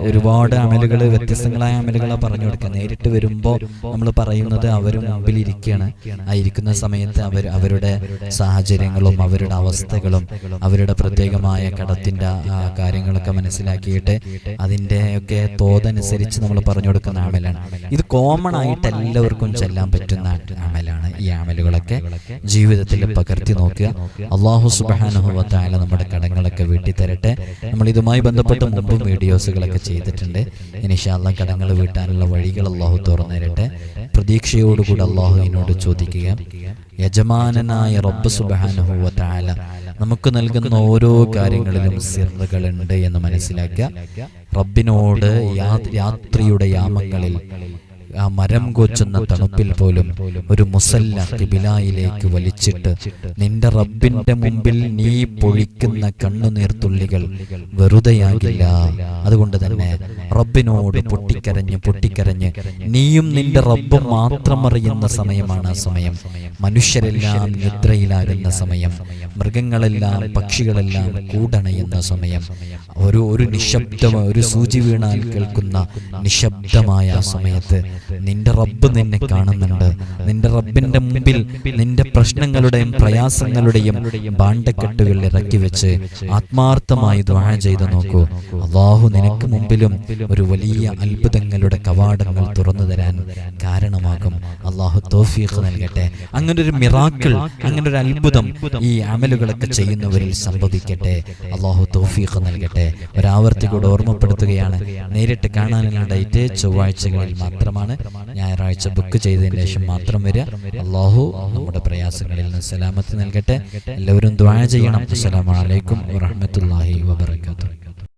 ഒരുപാട് അമലുകൾ, വ്യത്യസ്തങ്ങളായ അമലുകളാണ് പറഞ്ഞു കൊടുക്കുക. നേരിട്ട് വരുമ്പോൾ നമ്മൾ പറയുന്നത് അവർ മുമ്പിലിരിക്കുകയാണ്. ആയിരിക്കുന്ന സമയത്ത് അവരുടെ സാഹചര്യങ്ങളും അവരുടെ അവസ്ഥകളും അവരുടെ പ്രത്യേകമായ കടത്തിന്റെ കാര്യങ്ങളൊക്കെ മനസ്സിലാക്കിയിട്ട് അതിൻ്റെ ഒക്കെ തോതനുസരിച്ച് നമ്മൾ പറഞ്ഞു കൊടുക്കുന്ന അമലാണ്. ഇത് കോമൺ ആയിട്ട് എല്ലാവർക്കും ചെല്ലാൻ പറ്റുന്ന അമലാണ്. ഈ അമലുകളൊക്കെ ജീവിതത്തിൽ പകർത്തി നോക്കുക. അല്ലാഹു സുബ്ഹാനഹു വ തആല നമ്മുടെ കടങ്ങളൊക്കെ വീട്ടി തരട്ടെ. നമ്മൾ ഇതുമായി ബന്ധപ്പെട്ട് മുമ്പും വീഡിയോസുകളൊക്കെ ചെയ്തിട്ടുണ്ട്. ഇൻഷാ അല്ലാഹ് കടങ്ങൾ വീട്ടാനുള്ള വഴികൾ അല്ലാഹു തുറന്നു തരട്ടെ. പ്രതീക്ഷയോടുകൂടി അല്ലാഹുവിനോട് ചോദിക്കുക. യജമാനനായ റബ്ബ് സുബ്ഹാനഹു വ തആല നമുക്ക് നൽകുന്ന ഓരോ കാര്യങ്ങളിലും സിർറുകളുണ്ട് എന്ന് മനസ്സിലാക്കുക. റബ്ബിനോട് രാത്രിയുടെ യാമങ്ങളിൽ ആ മരം കൊച്ചുന്ന തണുപ്പിൽ പോലും ഒരു മുസല്ല ഖിബിലയിലേക്ക് വലിച്ചിട്ട് നിന്റെ റബ്ബിന്റെ മുമ്പിൽ നീ പൊഴിക്കുന്ന കണ്ണുനീർത്തുള്ളികൾ വെറുതെയാകില്ല. അതുകൊണ്ട് തന്നെ റബ്ബിനോട് പൊട്ടിക്കരഞ്ഞ് നീയും നിന്റെ റബ്ബും മാത്രം അറിയുന്ന സമയമാണ് ആ സമയം. മനുഷ്യരെല്ലാം നിദ്രയിലാകുന്ന സമയം, മൃഗങ്ങളെല്ലാം പക്ഷികളെല്ലാം കൂടണയുന്ന സമയം, ഒരു നിശബ്ദമായ ഒരു സൂചി വീണാൽ കേൾക്കുന്ന നിശബ്ദമായ ആ സമയത്ത് നിന്റെ റബ്ബ് നിന്നെ കാണുന്നുണ്ട്. നിന്റെ റബ്ബിന്റെ മുമ്പിൽ നിന്റെ പ്രശ്നങ്ങളുടെയും പ്രയാസങ്ങളുടെയും ഭാണ്ഡക്കെട്ടുകൾ ഇറക്കി വെച്ച് ആത്മാർത്ഥമായി ദുആ ചെയ്ത് നോക്കൂ. അല്ലാഹു നിനക്ക് മുമ്പിലും ഒരു വലിയ അത്ഭുതങ്ങളുടെ കവാടങ്ങൾ തുറന്നു തരാൻ കാരണമാകും. അല്ലാഹു തൗഫീഖ് നൽകട്ടെ. അങ്ങനെ ഒരു മിറാക്കിൾ, അങ്ങനെ ഒരു അത്ഭുതം ഈ അമലുകളൊക്കെ ചെയ്യുന്നവരിൽ സംഭവിക്കട്ടെ. അല്ലാഹു തൗഫീഖ് നൽകട്ടെ. ഒരാവർത്തി കൂടെ ഓർമ്മപ്പെടുത്തുകയാണ്, നേരിട്ട് കാണാനുള്ള ഡേറ്റ് ചൊവ്വാഴ്ചകളിൽ മാത്രമാണ്. ഞായറാഴ്ച ബുക്ക് ചെയ്തതിന് ശേഷം മാത്രം വരിക. അല്ലാഹു നമ്മുടെ പ്രയാസങ്ങളിൽ നിന്ന് സലാമത്ത് നൽകട്ടെ. എല്ലാവരും ദുആ ചെയ്യണം. അസ്സലാമു അലൈക്കും വറഹ്മത്തുള്ളാഹി വബറകാതുഹു.